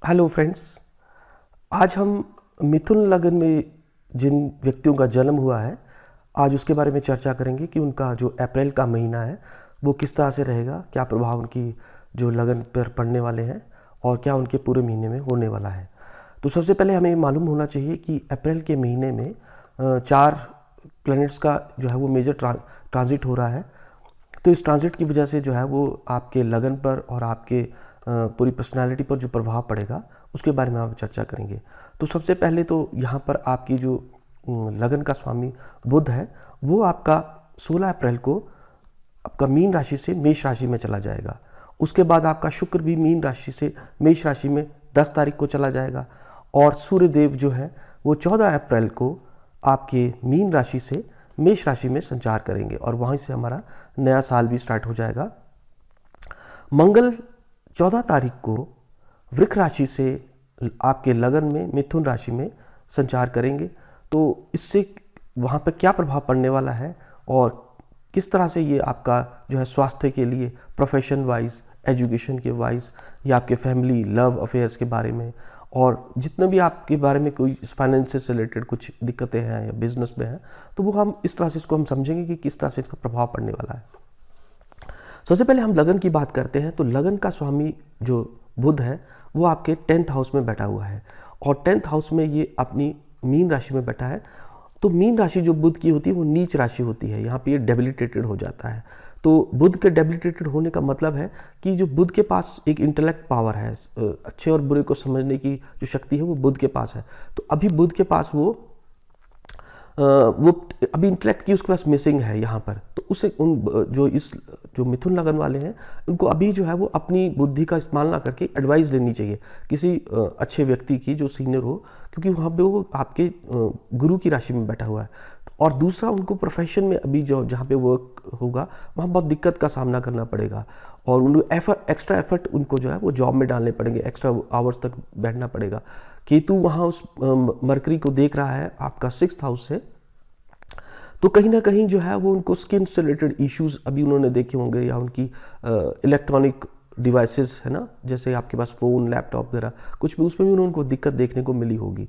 Hello friends. आज हम मिथुन लगन में जिन व्यक्तियों का जन्म हुआ है आज उसके बारे में चर्चा करेंगे कि उनका जो अप्रैल का महीना है वो किस तरह से रहेगा, क्या प्रभाव उनकी जो लगन पर पड़ने वाले हैं और क्या उनके पूरे महीने में होने वाला है। तो सबसे पहले हमें मालूम होना चाहिए कि अप्रैल के महीने में 4 प्लैनेट्स का जो है वो मेजर ट्रांजिट हो रहा है। तो इस ट्रांजिट की वजह से जो है वो आपके लगन पर और आपके पूरी पर्सनालिटी पर जो प्रभाव पड़ेगा उसके बारे में हम चर्चा करेंगे। तो सबसे पहले तो यहाँ पर आपकी जो लगन का स्वामी बुध है वो आपका 16 अप्रैल को आपका मीन राशि से मेष राशि में चला जाएगा। उसके बाद आपका शुक्र भी मीन राशि से मेष राशि में 10 तारीख को चला जाएगा और सूर्यदेव जो है वो 14 अप्रैल को आपके मीन राशि से मेष राशि में संचार करेंगे और वहीं से हमारा नया साल भी स्टार्ट हो जाएगा। मंगल 14 तारीख को वृक राशि से आपके लगन में मिथुन राशि में संचार करेंगे। तो इससे वहाँ पर क्या प्रभाव पड़ने वाला है और किस तरह से ये आपका जो है स्वास्थ्य के लिए, प्रोफेशन वाइज, एजुकेशन के वाइज या आपके फैमिली लव अफेयर्स के बारे में और जितने भी आपके बारे में कोई फाइनेंस से रिलेटेड कुछ दिक्कतें हैं या बिजनेस में हैं तो वो हम इस तरह से इसको हम समझेंगे कि किस तरह से इसका प्रभाव पड़ने वाला है। सबसे पहले हम लगन की बात करते हैं। तो लगन का स्वामी जो बुध है वो आपके 10th हाउस में बैठा हुआ है और 10th हाउस में ये अपनी मीन राशि में बैठा है। तो मीन राशि जो बुध की होती है वो नीच राशि होती है, यहाँ पे ये डेबिलिटेटेड हो जाता है। तो बुध के डेबिलिटेटेड होने का मतलब है कि जो बुध के पास एक इंटेलेक्ट पावर है, अच्छे और बुरे को समझने की जो शक्ति है वो बुध के पास है। तो अभी बुध के पास वो अभी इंटेलेक्ट की उसके पास मिसिंग है यहाँ पर। तो उसे जो मिथुन लगन वाले हैं उनको अभी जो है वो अपनी बुद्धि का इस्तेमाल ना करके एडवाइस लेनी चाहिए किसी अच्छे व्यक्ति की जो सीनियर हो, क्योंकि वहाँ पे वो आपके गुरु की राशि में बैठा हुआ है। और दूसरा, उनको प्रोफेशन में अभी जो जहाँ पे वर्क होगा वहाँ बहुत दिक्कत का सामना करना पड़ेगा और उनको एक्स्ट्रा एफर्ट उनको जो है वो जॉब में डालने पड़ेंगे, एक्स्ट्रा आवर्स तक बैठना पड़ेगा। केतु वहाँ उस मरकरी को देख रहा है आपका 6th हाउस से, तो कहीं ना कहीं जो है वो उनको स्किन से रिलेटेड इश्यूज अभी उन्होंने देखे होंगे या उनकी इलेक्ट्रॉनिक डिवाइसेस है ना, जैसे आपके पास फ़ोन, लैपटॉप वगैरह कुछ भी, उसमें भी उनको दिक्कत देखने को मिली होगी।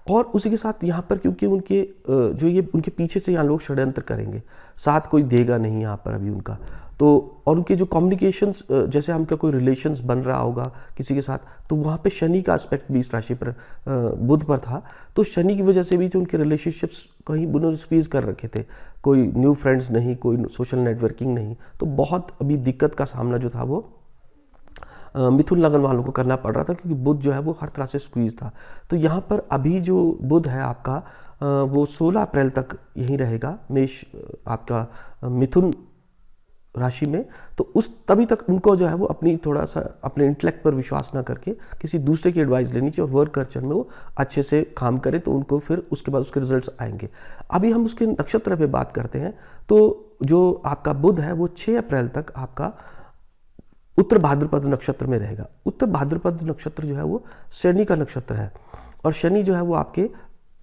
और उसी के साथ यहाँ पर क्योंकि उनके जो ये उनके पीछे से यहाँ लोग षड्यंत्र करेंगे, साथ कोई देगा नहीं यहाँ पर अभी उनका। तो और उनके जो कम्युनिकेशंस, जैसे हमका कोई रिलेशंस बन रहा होगा किसी के साथ, तो वहाँ पे शनि का एस्पेक्ट भी इस राशि पर बुध पर था। तो शनि की वजह से भी जो उनके रिलेशनशिप्स कहीं उन्होंने स्क्वीज़ कर रखे थे, कोई न्यू फ्रेंड्स नहीं, कोई सोशल नेटवर्किंग नहीं, तो बहुत अभी दिक्कत का सामना जो था वो मिथुन लगन वालों को करना पड़ रहा था क्योंकि बुध जो है वो हर तरह से स्क्वीज था। तो यहाँ पर अभी जो बुध है आपका वो 16 अप्रैल तक यहीं रहेगा मेष आपका मिथुन राशि में। तो उस तभी तक उनको जो है वो अपनी थोड़ा सा अपने इंटेलेक्ट पर विश्वास ना करके किसी दूसरे की एडवाइस लेनी चाहिए और वर्क कल्चर में वो अच्छे से काम करें, तो उनको फिर उसके बाद उसके रिजल्ट्स आएंगे। अभी हम उसके नक्षत्र पे बात करते हैं। तो जो आपका बुध है वो 6 अप्रैल तक आपका उत्तर भाद्रपद नक्षत्र में रहेगा। उत्तर भाद्रपद नक्षत्र जो है वो शनि का नक्षत्र है और शनि जो है वो आपके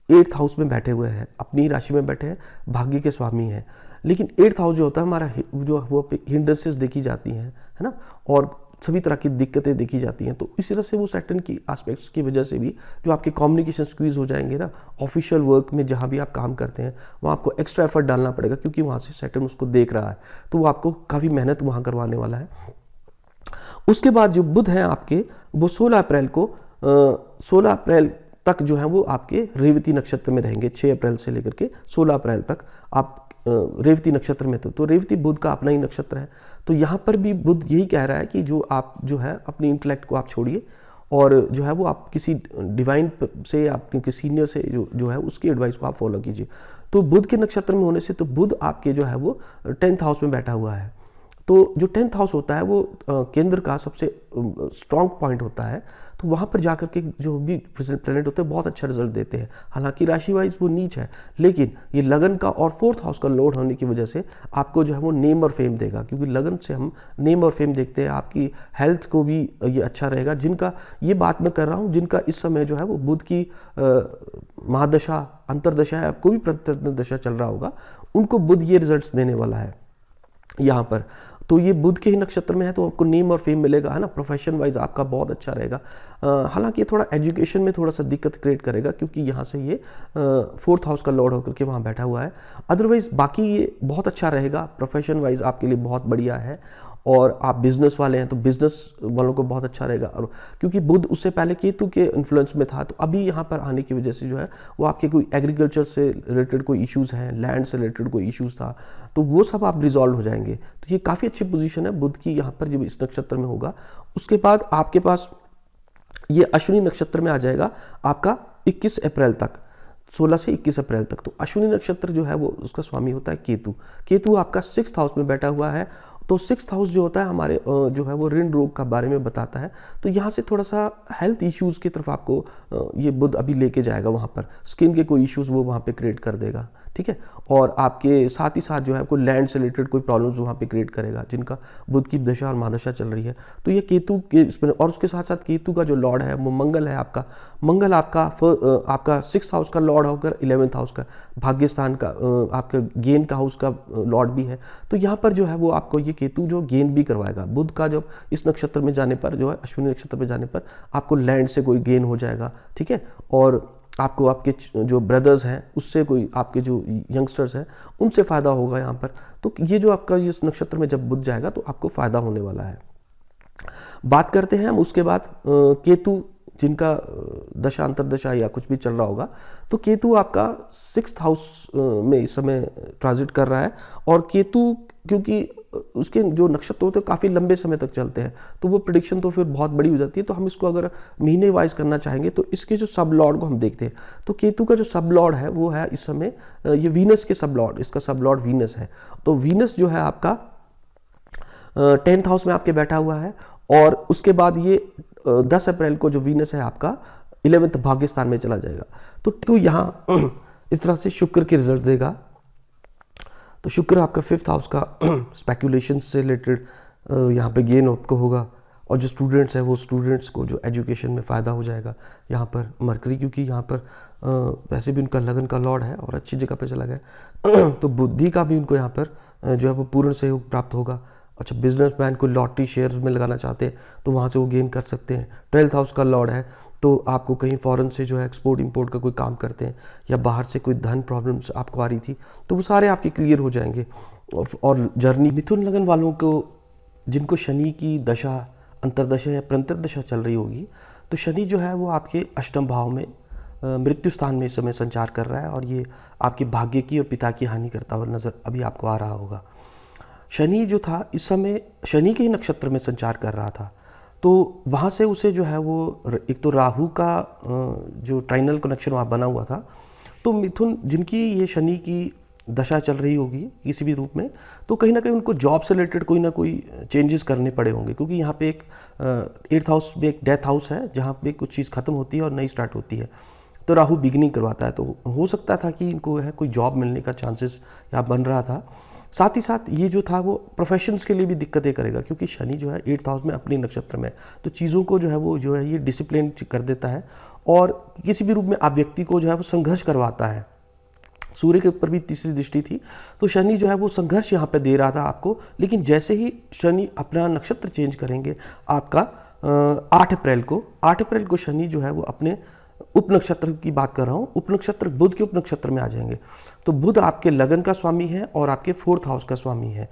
8th हाउस में बैठे हुए हैं, अपनी राशि में बैठे हैं, भाग्य के स्वामी हैं। लेकिन 8th हाउस जो होता है हमारा जो वो हिंड्रेंसेस देखी जाती हैं, है ना, और सभी तरह की दिक्कतें देखी जाती हैं। तो इसी तरह से वो सैटर्न की एस्पेक्ट्स की वजह से भी जो आपके कम्युनिकेशन स्क्वीज हो जाएंगे ना, ऑफिशियल वर्क में जहाँ भी आप काम करते हैं वहाँ आपको एक्स्ट्रा एफर्ट डालना पड़ेगा क्योंकि वहाँ से सैटर्न उसको देख रहा है, तो वो आपको काफ़ी मेहनत वहाँ करवाने वाला है। उसके बाद जो बुध है आपके वो 16 अप्रैल को 16 अप्रैल तक जो है वो आपके रेवती नक्षत्र में रहेंगे। 6 अप्रैल से लेकर के 16 अप्रैल तक आप रेवती नक्षत्र में तो रेवती बुध का अपना ही नक्षत्र है। तो यहाँ पर भी बुध यही कह रहा है कि जो आप जो है अपनी इंटेलेक्ट को आप छोड़िए और जो है वो आप किसी डिवाइन से, आपके किसी सीनियर से जो है उसकी एडवाइस को आप फॉलो कीजिए। तो बुध के नक्षत्र में होने से तो बुध आपके जो है वो 10th हाउस में बैठा हुआ है। तो जो 10th हाउस होता है वो केंद्र का सबसे स्ट्रॉन्ग पॉइंट होता है। तो वहाँ पर जाकर के जो भी प्लैनेट होते हैं बहुत अच्छा रिजल्ट देते हैं। हालांकि राशि वाइज वो नीच है, लेकिन ये लगन का और 4th हाउस का लोड होने की वजह से आपको जो है वो नेम और फेम देगा, क्योंकि लगन से हम नेम और फेम देखते हैं। आपकी हेल्थ को भी ये अच्छा रहेगा। जिनका ये बात मैं कर रहा हूँ जिनका इस समय जो है वो बुध की महादशा, अंतरदशा या कोई भी प्रत्यंतर दशा चल रहा होगा, उनको बुध ये रिजल्ट देने वाला है यहाँ पर। तो ये बुध के ही नक्षत्र में है तो आपको नेम और फेम मिलेगा, है ना। प्रोफेशन वाइज आपका बहुत अच्छा रहेगा। हालांकि ये थोड़ा एजुकेशन में थोड़ा सा दिक्कत क्रिएट करेगा क्योंकि यहाँ से ये 4th हाउस का लॉर्ड होकर के वहाँ बैठा हुआ है। अदरवाइज बाकी ये बहुत अच्छा रहेगा, प्रोफेशन वाइज आपके लिए बहुत बढ़िया है। और आप बिजनेस वाले हैं तो बिजनेस वालों को बहुत अच्छा रहेगा। और क्योंकि बुध उससे पहले केतु के इन्फ्लुएंस में था, तो अभी यहाँ पर आने की वजह से जो है वो आपके कोई एग्रीकल्चर से रिलेटेड कोई इश्यूज़ हैं, लैंड से रिलेटेड कोई इश्यूज़ था, तो वो सब आप रिजॉल्व हो जाएंगे। तो ये काफ़ी अच्छी पोजीशन है बुध की यहाँ पर जब इस नक्षत्र में होगा। उसके बाद आपके पास ये अश्विनी नक्षत्र में आ जाएगा आपका 21 अप्रैल तक, 16 से 21 अप्रैल तक। तो अश्विनी नक्षत्र जो है वो उसका स्वामी होता है केतु। केतु आपका 6th हाउस में बैठा हुआ है। तो 6th हाउस जो होता है हमारे जो है वो ऋण रोग का बारे में बताता है। तो यहाँ से थोड़ा सा हेल्थ इश्यूज़ की तरफ आपको ये बुध अभी लेके जाएगा। वहाँ पर स्किन के कोई इश्यूज़ वो वहाँ पे क्रिएट कर देगा, ठीक है। और आपके साथ ही साथ जो है कोई लैंड से रिलेटेड कोई प्रॉब्लम्स वहाँ पे क्रिएट करेगा जिनका बुध की दशा और महादशा चल रही है। तो ये केतु के इसमें, और उसके साथ साथ केतु का जो लॉर्ड है वो मंगल है आपका। मंगल आपका 6th हाउस का लॉर्ड होकर 11th हाउस का, भाग्यस्थान का, आपका गेन का हाउस का लॉर्ड भी है। तो यहाँ पर जो है वो आपको ये केतु जो गेन भी करवाएगा। बुध का जब इस नक्षत्र में जाने पर जो है अश्विनी नक्षत्र में जाने पर आपको लैंड से कोई गेन हो जाएगा, ठीक है। और आपको आपके जो ब्रदर्स हैं उससे कोई, आपके जो यंगस्टर्स हैं उनसे फ़ायदा होगा यहाँ पर। तो ये जो आपका इस नक्षत्र में जब बुध जाएगा तो आपको फ़ायदा होने वाला है। बात करते हैं हम उसके बाद केतु जिनका दशा अंतरदशा या कुछ भी चल रहा होगा। तो केतु आपका 6th हाउस में इस समय ट्रांजिट कर रहा है। और केतु क्योंकि उसके जो नक्षत्र होते हैं काफ़ी लंबे समय तक चलते हैं, तो वो प्रिडिक्शन तो फिर बहुत बड़ी हो जाती है। तो हम इसको अगर महीने वाइज करना चाहेंगे तो इसके जो सब लॉर्ड को हम देखते हैं। तो केतु का जो सब लॉर्ड है वो है इस समय ये वीनस के सब लॉर्ड, इसका सब लॉर्ड वीनस है। तो वीनस जो है आपका 10th हाउस में आपके बैठा हुआ है। और उसके बाद ये 10 अप्रैल को जो वीनस है आपका 11th भाग्यस्थान में चला जाएगा। तो यहाँ इस तरह से शुक्र के रिजल्ट देगा। तो शुक्र आपका 5th हाउस का स्पेकुलेशन से रिलेटेड यहाँ पे गेन आपको होगा। और जो स्टूडेंट्स हैं वो स्टूडेंट्स को जो एजुकेशन में फ़ायदा हो जाएगा। यहाँ पर मरकरी क्योंकि यहाँ पर वैसे भी उनका लगन का लॉर्ड है और अच्छी जगह पे चला गया तो बुद्धि का भी उनको यहाँ पर जो है वो पूर्ण सहयोग प्राप्त होगा। अच्छा, बिजनेसमैन को लॉटरी शेयर्स में लगाना चाहते हैं तो वहाँ से वो गेन कर सकते हैं। 12th हाउस का लॉर्ड है तो आपको कहीं फॉरेन से जो है एक्सपोर्ट इंपोर्ट का कोई काम करते हैं या बाहर से कोई धन प्रॉब्लम्स आपको आ रही थी तो वो सारे आपके क्लियर हो जाएंगे। और जर्नी मिथुन लगन वालों को जिनको शनि की दशा अंतरदशा या प्रंतरदशा चल रही होगी, तो शनि जो है वो आपके अष्टम भाव में मृत्यु स्थान में इस समय संचार कर रहा है और ये आपके भाग्य की और पिता की हानि करता हुआ नजर अभी आपको आ रहा होगा। शनि जो था इस समय शनि के ही नक्षत्र में संचार कर रहा था, तो वहाँ से उसे जो है वो एक तो राहु का जो ट्राइनल कनेक्शन वहाँ बना हुआ था। तो मिथुन जिनकी ये शनि की दशा चल रही होगी किसी भी रूप में, तो कहीं ना कहीं उनको जॉब से रिलेटेड कोई ना कोई चेंजेस करने पड़े होंगे क्योंकि यहाँ पे एक 8th हाउस में एक डेथ हाउस है जहाँ पे कुछ चीज़ खत्म होती है और नई स्टार्ट होती है। तो राहु बिगनिंग करवाता है, तो हो सकता था कि इनको है कोई जॉब मिलने का चांसेस यहाँ बन रहा था। साथ ही साथ ये जो था वो प्रोफेशंस के लिए भी दिक्कतें करेगा क्योंकि शनि जो है 8th हाउस में अपने नक्षत्र में, तो चीज़ों को जो है ये डिसिप्लिन कर देता है और किसी भी रूप में आप व्यक्ति को जो है वो संघर्ष करवाता है। सूर्य के ऊपर भी तीसरी दृष्टि थी, तो शनि जो है वो संघर्ष यहाँ पे दे रहा था आपको। लेकिन जैसे ही शनि अपना नक्षत्र चेंज करेंगे आपका 8 अप्रैल को शनि जो है वो अपने उपनक्षत्र की बात कर रहा हूँ, उपनक्षत्र बुध के उपनक्षत्र में आ जाएंगे। तो बुध आपके लगन का स्वामी है और आपके 4th हाउस का स्वामी है।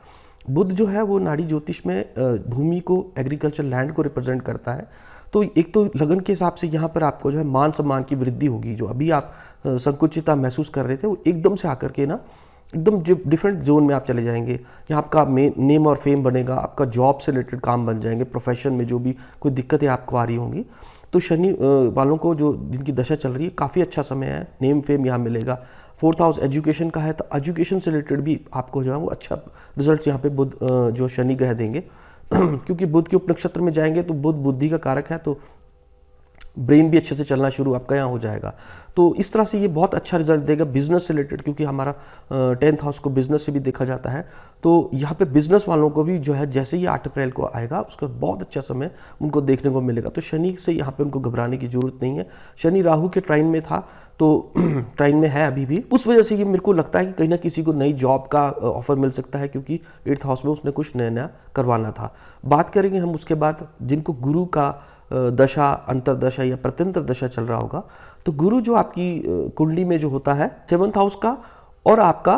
बुध जो है वो नाड़ी ज्योतिष में भूमि को, एग्रीकल्चर लैंड को रिप्रेजेंट करता है। तो एक तो लगन के हिसाब से यहाँ पर आपको जो है मान सम्मान की वृद्धि होगी। जो अभी आप संकुचितता महसूस कर रहे थे वो एकदम से आकर के ना एकदम डिफरेंट जोन में आप चले जाएंगे। यहाँ आपका नेम और फेम बनेगा, आपका जॉब से रिलेटेड काम बन जाएंगे, प्रोफेशन में जो भी कोई दिक्कतें आपको आ रही होंगी। तो शनि वालों को जो जिनकी दशा चल रही है काफ़ी अच्छा समय है, नेम फेम यहाँ मिलेगा। 4th हाउस एजुकेशन का है तो एजुकेशन से रिलेटेड भी आपको जो है वो अच्छा रिजल्ट यहाँ पे बुध जो शनि ग्रह देंगे क्योंकि बुध के उपनक्षत्र में जाएंगे तो बुध बुद्धि का कारक है, तो ब्रेन भी अच्छे से चलना शुरू आपका यहाँ हो जाएगा। तो इस तरह से ये बहुत अच्छा रिजल्ट देगा बिजनेस से रिलेटेड, क्योंकि हमारा 10th हाउस को बिजनेस से भी देखा जाता है। तो यहाँ पे बिजनेस वालों को भी जो है जैसे ही 8 अप्रैल को आएगा उसका बहुत अच्छा समय उनको देखने को मिलेगा। तो शनि से यहाँ पे उनको घबराने की जरूरत नहीं है। शनि राहु के ट्राइन में था तो ट्राइन में है अभी भी, उस वजह से ये मेरे को लगता है कि कहीं ना किसी को नई जॉब का ऑफर मिल सकता है, क्योंकि 8th हाउस में उसने कुछ नया नया करवाना था। बात करेंगे हम उसके बाद जिनको गुरु का दशा, अंतरदशा या प्रत्यंतर दशा चल रहा होगा। तो गुरु जो आपकी कुंडली में जो होता है 7th हाउस का और आपका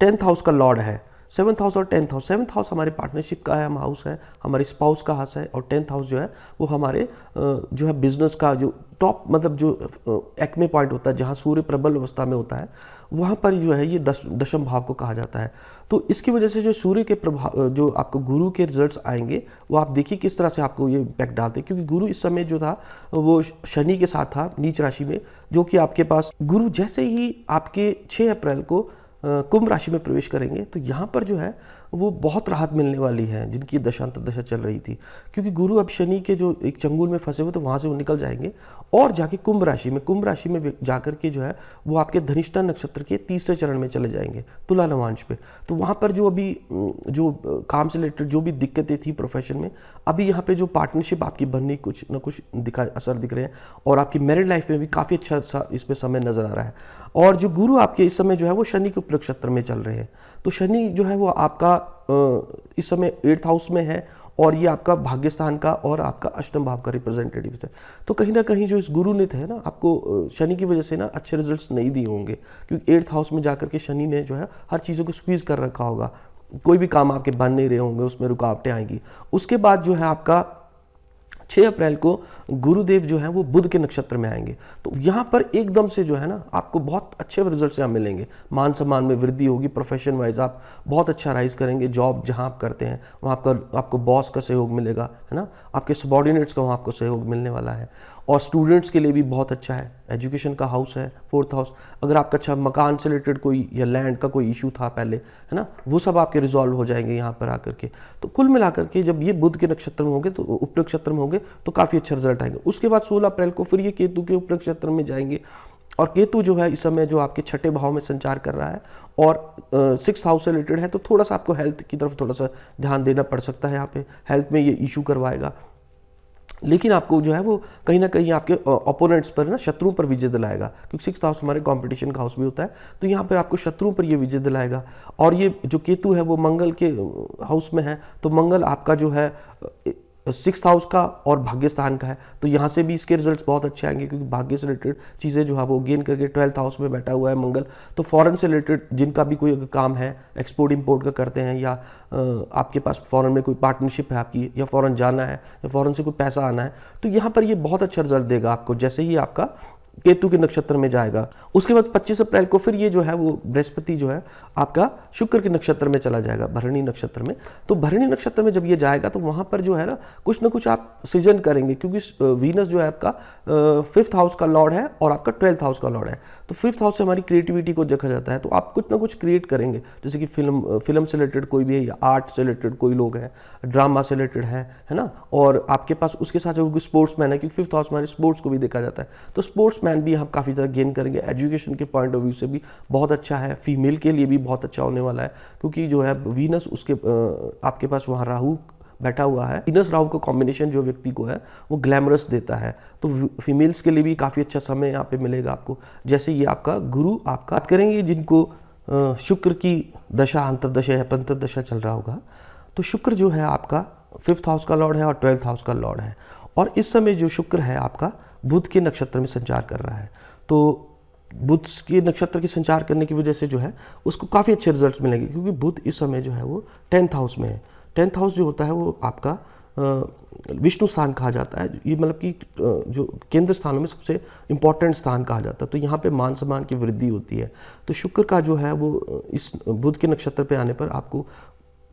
10th हाउस का लॉर्ड है। 7th हाउस और 10th हाउस, 7th हाउस हमारे पार्टनरशिप का है, हम हाउस है, हमारे स्पाउस का हाउस है, और 10th हाउस जो है वो हमारे जो है बिजनेस का जो टॉप मतलब जो एक्मे पॉइंट होता है, जहाँ सूर्य प्रबल अवस्था में होता है, वहाँ पर जो है ये दशम भाव को कहा जाता है। तो इसकी वजह से जो सूर्य के प्रभाव, जो आपको गुरु के रिजल्ट्स आएंगे वो आप देखिए किस तरह से आपको ये इम्पैक्ट डालते हैं। क्योंकि गुरु इस समय जो था वो शनि के साथ था नीच राशि में, जो कि आपके पास गुरु जैसे ही आपके 6 अप्रैल को कुंभ राशि में प्रवेश करेंगे तो यहाँ पर जो है वो बहुत राहत मिलने वाली है जिनकी दशांतर दशा चल रही थी। क्योंकि गुरु अब शनि के जो एक चंगुल में फंसे हुए तो वहाँ से वो निकल जाएंगे और जाके कुंभ राशि में जाकर के जो है वो आपके धनिष्ठा नक्षत्र के तीसरे चरण में चले जाएंगे, तुला नवांश पे। तो वहाँ पर जो अभी जो काम से रिलेटेड जो भी दिक्कतें थी प्रोफेशन में, अभी यहाँ पे जो पार्टनरशिप आपकी बनने कुछ ना कुछ असर दिख रहे हैं, और आपकी मैरिड लाइफ में भी काफ़ी अच्छा इसमें समय नजर आ रहा है। और जो गुरु आपके इस समय जो है वो शनि के नक्षत्र में चल रहे हैं। तो शनि जो है वो आपका इस समय 8th हाउस में है, और ये आपका भाग्य स्थान का और आपका अष्टम भाव का रिप्रेजेंटेटिव है। तो कहीं ना कहीं जो इस गुरु ने थे ना आपको शनि की वजह से ना अच्छे रिजल्ट्स नहीं दिए होंगे, क्योंकि 8th हाउस में जाकर के शनि ने जो है हर चीज़ों को स्क्वीज कर रखा होगा, कोई भी काम आपके बन नहीं रहे होंगे, उसमें रुकावटें आएंगी। उसके बाद जो है आपका 6 अप्रैल को गुरुदेव जो है वो बुध के नक्षत्र में आएंगे। तो यहाँ पर एकदम से जो है ना आपको बहुत अच्छे रिजल्ट्स यहाँ मिलेंगे, मान सम्मान में वृद्धि होगी, प्रोफेशन वाइज आप बहुत अच्छा राइज करेंगे, जॉब जहाँ आप करते हैं वहाँ आपको बॉस का सहयोग मिलेगा, है ना, आपके सबॉर्डिनेट्स का वहाँ आपको सहयोग मिलने वाला है। और स्टूडेंट्स के लिए भी बहुत अच्छा है, एजुकेशन का हाउस है 4th हाउस। अगर आपका अच्छा मकान से रिलेटेड कोई या लैंड का कोई इशू था पहले, है ना, वो सब आपके रिजॉल्व हो जाएंगे यहाँ पर आकर के। तो कुल मिलाकर के जब ये बुध के नक्षत्र में होंगे तो उप नक्षत्र में होंगे तो काफ़ी अच्छा रिजल्ट आएंगे। उसके बाद 16 अप्रैल को फिर ये केतु के उप नक्षत्र में जाएंगे, और केतु जो है इस समय जो आपके 6ठे भाव में संचार कर रहा है और 6th हाउस से रिलेटेड है, तो थोड़ा सा आपको हेल्थ की तरफ थोड़ा सा ध्यान देना पड़ सकता है। यहाँ पे हेल्थ में ये इशू करवाएगा, लेकिन आपको जो है वो कहीं ना कहीं आपके ओपोनेंट्स पर ना, शत्रुओं पर विजय दिलाएगा, क्योंकि 6th हाउस हमारे कंपटीशन का हाउस भी होता है। तो यहाँ पर आपको शत्रुओं पर ये विजय दिलाएगा। और ये जो केतु है वो मंगल के हाउस में है, तो मंगल आपका जो है 6th हाउस का और भाग्य स्थान का है। तो यहाँ से भी इसके रिजल्ट्स बहुत अच्छे आएंगे, क्योंकि भाग्य से रिलेटेड चीज़ें जो है वो गेन करके 12th हाउस में बैठा हुआ है मंगल। तो फॉरेन से रिलेटेड जिनका भी कोई अगर काम है, एक्सपोर्ट इंपोर्ट का करते हैं, या आपके पास फॉरेन में कोई पार्टनरशिप है आपकी, या फॉरेन जाना है, या फॉरेन से कोई पैसा आना है, तो यहाँ पर ये बहुत अच्छा रिजल्ट देगा आपको जैसे ही आपका केतु के नक्षत्र में जाएगा। उसके बाद 25 अप्रैल को फिर ये जो है वो बृहस्पति जो है आपका शुक्र के नक्षत्र में चला जाएगा, भरणी नक्षत्र में। तो भरणी नक्षत्र में जब ये जाएगा तो वहाँ पर जो है ना कुछ ना कुछ आप सृजन करेंगे, क्योंकि वीनस जो है आपका 5th हाउस का लॉर्ड है और आपका 12th हाउस का लॉर्ड है। तो 5th हाउस से हमारी क्रिएटिविटी को देखा जाता है, तो आप कुछ ना कुछ क्रिएट करेंगे, जैसे कि फिल्म से रिलेटेड कोई भी है, या आर्ट से रिलेटेड कोई लोग हैं, ड्रामा से रिलेटेड है ना। और आपके पास उसके साथ जो स्पोर्ट्समैन है, क्योंकि 5th हाउस हमारे स्पोर्ट्स को भी देखा जाता है, तो स्पोर्ट्स मैन भी हम काफ़ी ज़्यादा गेन करेंगे। एजुकेशन के पॉइंट ऑफ व्यू से भी बहुत अच्छा है, फीमेल के लिए भी बहुत अच्छा होने वाला है, क्योंकि जो है वीनस उसके आपके पास वहाँ राहु बैठा हुआ है। वीनस राहु का कॉम्बिनेशन जो व्यक्ति को है वो ग्लैमरस देता है, तो फीमेल्स के लिए भी काफ़ी अच्छा समय यहाँ पे मिलेगा आपको, जैसे ये आपका गुरु आपका। बात करेंगे जिनको शुक्र की दशा, अंतरदशा या पंतरदशा चल रहा होगा, तो शुक्र जो है आपका 5th हाउस का लॉर्ड है और 12th हाउस का लॉर्ड है, और इस समय जो शुक्र है आपका बुध के नक्षत्र में संचार कर रहा है। तो बुध के नक्षत्र के संचार करने की वजह से जो है उसको काफ़ी अच्छे रिजल्ट्स मिलेंगे, क्योंकि बुध इस समय जो है वो 10th हाउस में है। 10th हाउस जो होता है वो आपका विष्णु स्थान कहा जाता है, ये मतलब कि जो केंद्र स्थानों में सबसे इम्पॉर्टेंट स्थान कहा जाता है। तो यहाँ पे मान सम्मान की वृद्धि होती है। तो शुक्र का जो है वो इस बुध के नक्षत्र पे आने पर आपको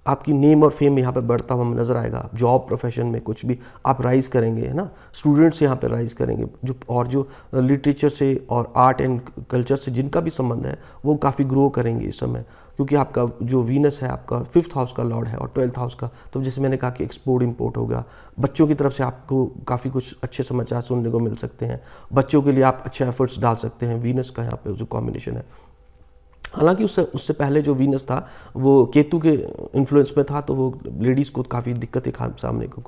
आपकी नेम और फेम यहाँ पे बढ़ता हुआ नजर आएगा। जॉब प्रोफेशन में कुछ भी आप राइज करेंगे, है ना, स्टूडेंट्स यहाँ पे राइज करेंगे, जो लिटरेचर से और आर्ट एंड कल्चर से जिनका भी संबंध है वो काफ़ी ग्रो करेंगे इस समय। क्योंकि आपका जो वीनस है आपका 5th हाउस का लॉर्ड है और 12th हाउस का, तो जैसे मैंने कहा कि एक्सपोर्ट इंपोर्ट होगा, बच्चों की तरफ से आपको काफ़ी कुछ अच्छे समाचार सुनने को मिल सकते हैं, बच्चों के लिए आप अच्छे एफर्ट्स डाल सकते हैं। वीनस का यहाँ पे जो कॉम्बिनेशन है, हालांकि उससे पहले जो वीनस था वो केतु के इन्फ्लुएंस में था, तो वो लेडीज़ को काफ़ी दिक्कतें सामने को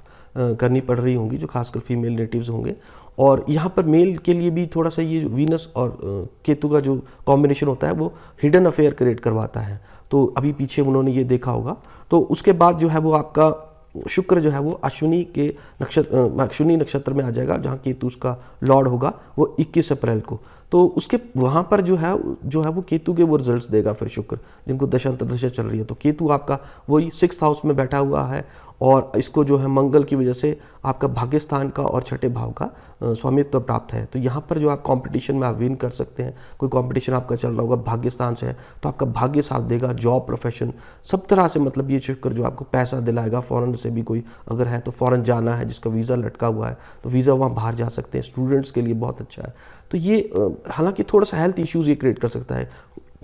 करनी पड़ रही होंगी, जो खासकर फीमेल नेटिव्स होंगे। और यहाँ पर मेल के लिए भी थोड़ा सा ये वीनस और केतु का जो कॉम्बिनेशन होता है वो हिडन अफेयर क्रिएट करवाता है, तो अभी पीछे उन्होंने ये देखा होगा। तो उसके बाद जो है वो आपका शुक्र जो है वो अश्विनी नक्षत्र में आ जाएगा, जहाँ केतु उसका लॉर्ड होगा वो 21 अप्रैल को। तो उसके वहाँ पर जो है वो केतु के वो रिजल्ट्स देगा फिर शुक्र, जिनको दशांतर दशा चल रही है। तो केतु आपका वही 6th हाउस में बैठा हुआ है, और इसको जो है मंगल की वजह से आपका भाग्य स्थान का और छठे भाव का स्वामित्व प्राप्त है। तो यहाँ पर जो आप कंपटीशन में आप विन कर सकते हैं। कोई कंपटीशन आपका चल रहा होगा भाग्य स्थान से है, तो आपका भाग्य साथ देगा, जॉब प्रोफेशन सब तरह से, मतलब ये शुक्र जो आपको पैसा दिलाएगा। फॉरेन से भी कोई अगर है तो फॉरेन जाना है, जिसका वीज़ा लटका हुआ है तो वीज़ा वहाँ बाहर जा सकते हैं, स्टूडेंट्स के लिए बहुत अच्छा है। तो ये हालांकि थोड़ा सा हेल्थ इश्यूज़ ये क्रिएट कर सकता है,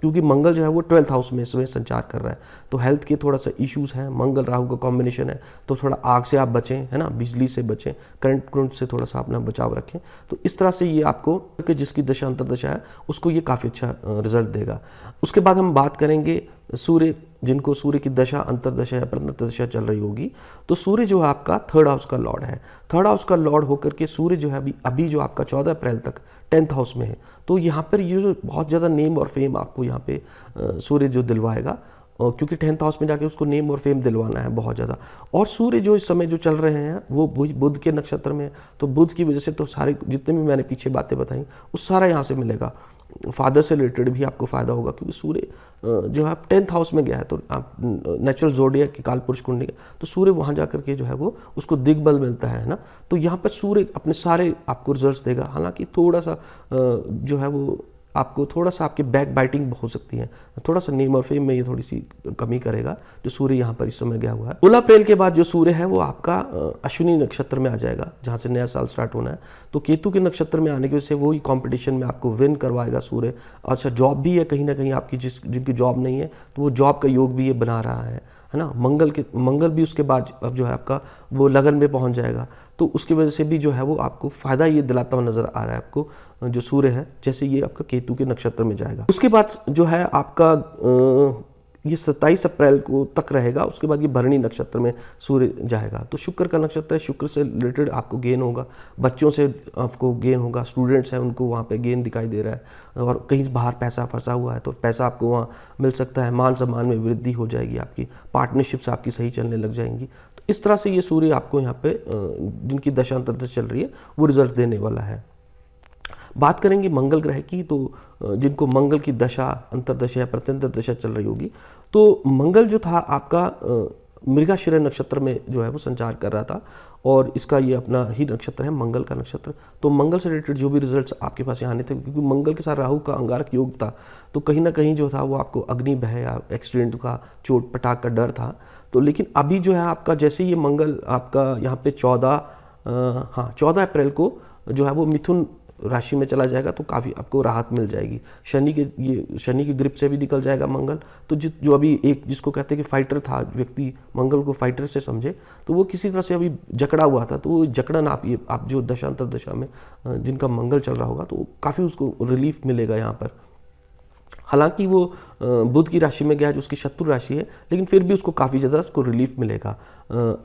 क्योंकि मंगल जो है वो 12th हाउस में इसमें संचार कर रहा है, तो हेल्थ के थोड़ा सा इश्यूज़ हैं। मंगल राहु का कॉम्बिनेशन है, तो थोड़ा आग से आप बचें, है ना, बिजली से बचें, करंट से थोड़ा सा अपना बचाव रखें। तो इस तरह से ये आपको कि जिसकी दशा अंतर्दशा है उसको ये काफ़ी अच्छा रिजल्ट देगा। उसके बाद हम बात करेंगे सूर्य, जिनको सूर्य की दशा अंतर्दशा या प्रंतर दशा चल रही होगी। तो सूर्य जो है आपका 3rd हाउस का लॉर्ड है। 3rd हाउस का लॉर्ड होकर के सूर्य जो है अभी जो आपका 14 अप्रैल तक 10th हाउस में है। तो यहाँ पर ये जो बहुत ज़्यादा नेम और फेम आपको यहाँ पे सूर्य जो दिलवाएगा, क्योंकि 10th हाउस में जाके उसको नेम और फेम दिलवाना है बहुत ज़्यादा। और सूर्य जो इस समय जो चल रहे हैं वो बुध के नक्षत्र में है, तो बुध की वजह से तो सारे जितने भी मैंने पीछे बातें बताई वो सारा यहाँ से मिलेगा। फादर से रिलेटेड भी आपको फ़ायदा होगा, क्योंकि सूर्य जो है 10th हाउस में गया है, तो आप नेचुरल जोडियाक की कालपुरुष कुंडली का, तो सूर्य वहाँ जा करके जो है वो उसको दिग्बल मिलता है ना। तो यहाँ पर सूर्य अपने सारे आपको रिजल्ट्स देगा। हालांकि थोड़ा सा जो है वो आपको थोड़ा सा आपके बैक बाइटिंग हो सकती है, थोड़ा सा नेम और फेम में ये थोड़ी सी कमी करेगा जो सूर्य यहाँ पर इस समय गया हुआ है। 16 अप्रैल के बाद जो सूर्य है वो आपका अश्विनी नक्षत्र में आ जाएगा, जहाँ से नया साल स्टार्ट होना है। तो केतु के नक्षत्र में आने की वजह से वही कंपटीशन में आपको विन करवाएगा सूर्य। अच्छा, जॉब भी है कहीं ना कहीं आपकी, जिनकी जॉब नहीं है तो वो जॉब का योग भी ये बना रहा है ना। मंगल भी उसके बाद अब जो है आपका वो लगन में पहुंच जाएगा, तो उसकी वजह से भी जो है वो आपको फ़ायदा ये दिलाता हुआ नज़र आ रहा है आपको जो सूर्य है, जैसे ये आपका केतु के नक्षत्र में जाएगा। उसके बाद जो है आपका ये 27 अप्रैल को तक रहेगा। उसके बाद ये भरणी नक्षत्र में सूर्य जाएगा। तो शुक्र का नक्षत्र है, शुक्र से रिलेटेड आपको गेन होगा, बच्चों से आपको गेन होगा, स्टूडेंट्स हैं उनको वहाँ पे गेन दिखाई दे रहा है, और कहीं बाहर पैसा फंसा हुआ है तो पैसा आपको वहाँ मिल सकता है। मान सम्मान में वृद्धि हो जाएगी, आपकी पार्टनरशिप्स आपकी सही चलने लग जाएंगी। तो इस तरह से ये सूर्य आपको यहाँ पे जिनकी दशा अंतर्दशा चल रही है वो रिजल्ट देने वाला है। बात करेंगे मंगल ग्रह की, तो जिनको मंगल की दशा अंतर्दशा या प्रत्यंतर दशा चल रही होगी, तो मंगल जो था आपका मृगशिरा नक्षत्र में जो है वो संचार कर रहा था, और इसका ये अपना ही नक्षत्र है मंगल का नक्षत्र। तो मंगल से रिलेटेड जो भी रिजल्ट्स आपके पास यहाँ आने थे, क्योंकि मंगल के साथ राहु का अंगारक योग था, तो कहीं ना कहीं जो था वो आपको अग्नि भय या एक्सीडेंट का, चोट पटाख का डर था। तो लेकिन अभी जो है आपका जैसे ये मंगल आपका यहाँ पे 14 अप्रैल को जो है वो मिथुन राशि में चला जाएगा, तो काफ़ी आपको राहत मिल जाएगी। शनि की ग्रिप से भी निकल जाएगा मंगल। तो जो अभी एक जिसको कहते हैं कि फाइटर था व्यक्ति, मंगल को फाइटर से समझे, तो वो किसी तरह से अभी जकड़ा हुआ था, तो वो जकड़न आप जो दशांतर दशा में जिनका मंगल चल रहा होगा तो काफ़ी उसको रिलीफ मिलेगा यहाँ पर। हालांकि वो बुध की राशि में गया है जो उसकी शत्रु राशि है, लेकिन फिर भी उसको काफ़ी ज़्यादा उसको रिलीफ मिलेगा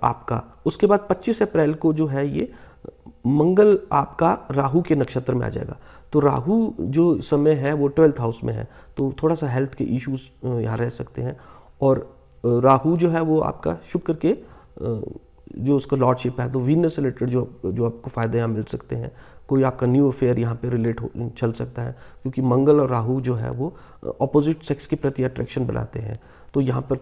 आपका। उसके बाद 25 अप्रैल को जो है ये मंगल आपका राहु के नक्षत्र में आ जाएगा। तो राहु जो समय है वो 12th हाउस में है, तो थोड़ा सा हेल्थ के इश्यूज यहाँ रह सकते हैं। और राहु जो है वो आपका शुक्र के जो उसका लॉर्डशिप है, तो वीनस से रिलेटेड जो आपको फ़ायदे यहाँ मिल सकते हैं। कोई आपका न्यू अफेयर यहाँ पे चल सकता है, क्योंकि मंगल और राहु जो है वो अपोजिट सेक्स के प्रति अट्रैक्शन बनाते हैं। तो यहाँ पर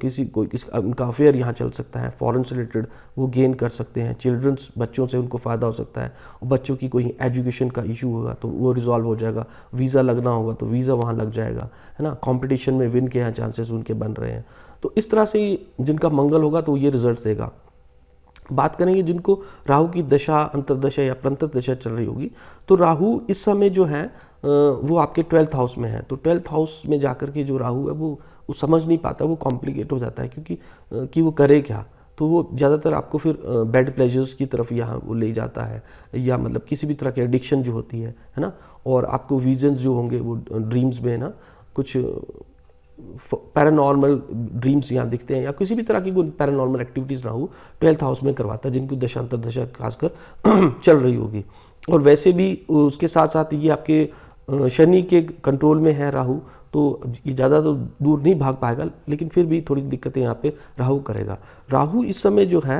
उनका अफेयर यहाँ चल सकता है। फॉरेन से रिलेटेड वो गेन कर सकते हैं, चिल्ड्रंस बच्चों से उनको फ़ायदा हो सकता है, और बच्चों की कोई एजुकेशन का इशू होगा तो वो रिजॉल्व हो जाएगा। वीज़ा लगना होगा तो वीज़ा वहाँ लग जाएगा, है ना। कंपटीशन में विन के यहाँ चांसेस उनके बन रहे हैं। तो इस तरह से जिनका मंगल होगा तो ये रिजल्ट देगा। बात करेंगे जिनको राहु की दशा अंतर्दशा या प्रंतर दशा चल रही होगी, तो राहु इस समय जो है वो आपके 12th हाउस में है। तो 12th हाउस में जाकर के जो राहु है वो वो समझ नहीं पाता, वो कॉम्प्लिकेट हो जाता है क्योंकि कि वो करे क्या। तो वो ज़्यादातर आपको फिर बैड प्लेजर्स की तरफ यहाँ वो ले जाता है, या मतलब किसी भी तरह की एडिक्शन जो होती है ना। और आपको विजन्स जो होंगे वो ड्रीम्स में ना कुछ पैरानॉर्मल ड्रीम्स यहाँ दिखते हैं, या किसी भी तरह की कोई पैरानॉर्मल एक्टिविटीज़ ना हो 12th हाउस में करवाता है, जिनकी दशांतर दशा खासकर चल रही होगी। और वैसे भी उसके साथ साथ ये आपके शनि के कंट्रोल में है राहु, तो ये ज़्यादा तो दूर नहीं भाग पाएगा, लेकिन फिर भी थोड़ी दिक्कतें यहाँ पे राहु करेगा। राहु इस समय जो है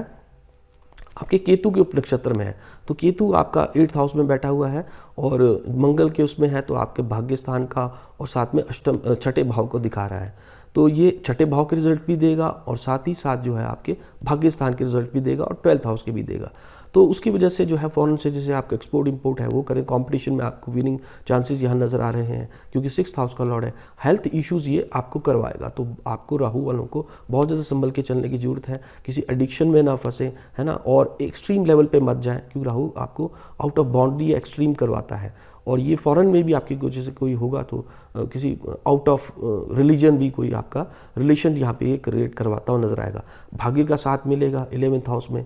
आपके केतु के उप नक्षत्र में है, तो केतु आपका 8th हाउस में बैठा हुआ है और मंगल के उसमें है, तो आपके भाग्य स्थान का और साथ में अष्टम छठे भाव को दिखा रहा है। तो ये छठे भाव के रिजल्ट भी देगा और साथ ही साथ जो है आपके भाग्य स्थान के रिजल्ट भी देगा और 12th हाउस के भी देगा। तो उसकी वजह से जो है फ़ौरन से जैसे आपका एक्सपोर्ट इंपोर्ट है वो करें, कंपटीशन में आपको विनिंग चांसेस यहाँ नज़र आ रहे हैं, क्योंकि 6th हाउस का लॉर्ड है। हेल्थ इश्यूज़ ये आपको करवाएगा, तो आपको राहु वालों को बहुत ज़्यादा संभल के चलने की ज़रूरत है, किसी एडिक्शन में ना फंसे, है ना, और एक्सट्रीम लेवल पे मत जाएं, क्योंकि राहु आपको आउट ऑफ बाउंड्री या एक्सट्रीम करवाता है। और ये फॉरेन में भी आपकी वजह से कोई होगा तो किसी आउट ऑफ रिलीजन भी कोई आपका रिलेशन यहाँ पे क्रिएट करवाता हुआ नजर आएगा। भाग्य का साथ मिलेगा 11th हाउस में।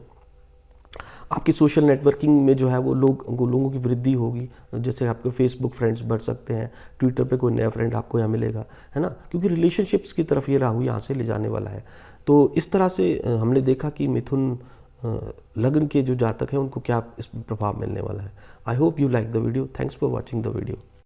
आपकी सोशल नेटवर्किंग में जो है वो लोगों की वृद्धि होगी, जैसे आपके फेसबुक फ्रेंड्स बढ़ सकते हैं, ट्विटर पे कोई नया फ्रेंड आपको यहाँ मिलेगा, है ना, क्योंकि रिलेशनशिप्स की तरफ ये राहु यहाँ से ले जाने वाला है। तो इस तरह से हमने देखा कि मिथुन लग्न के जो जातक हैं उनको क्या इस प्रभाव मिलने वाला है। I hope you like the video. Thanks for watching the video.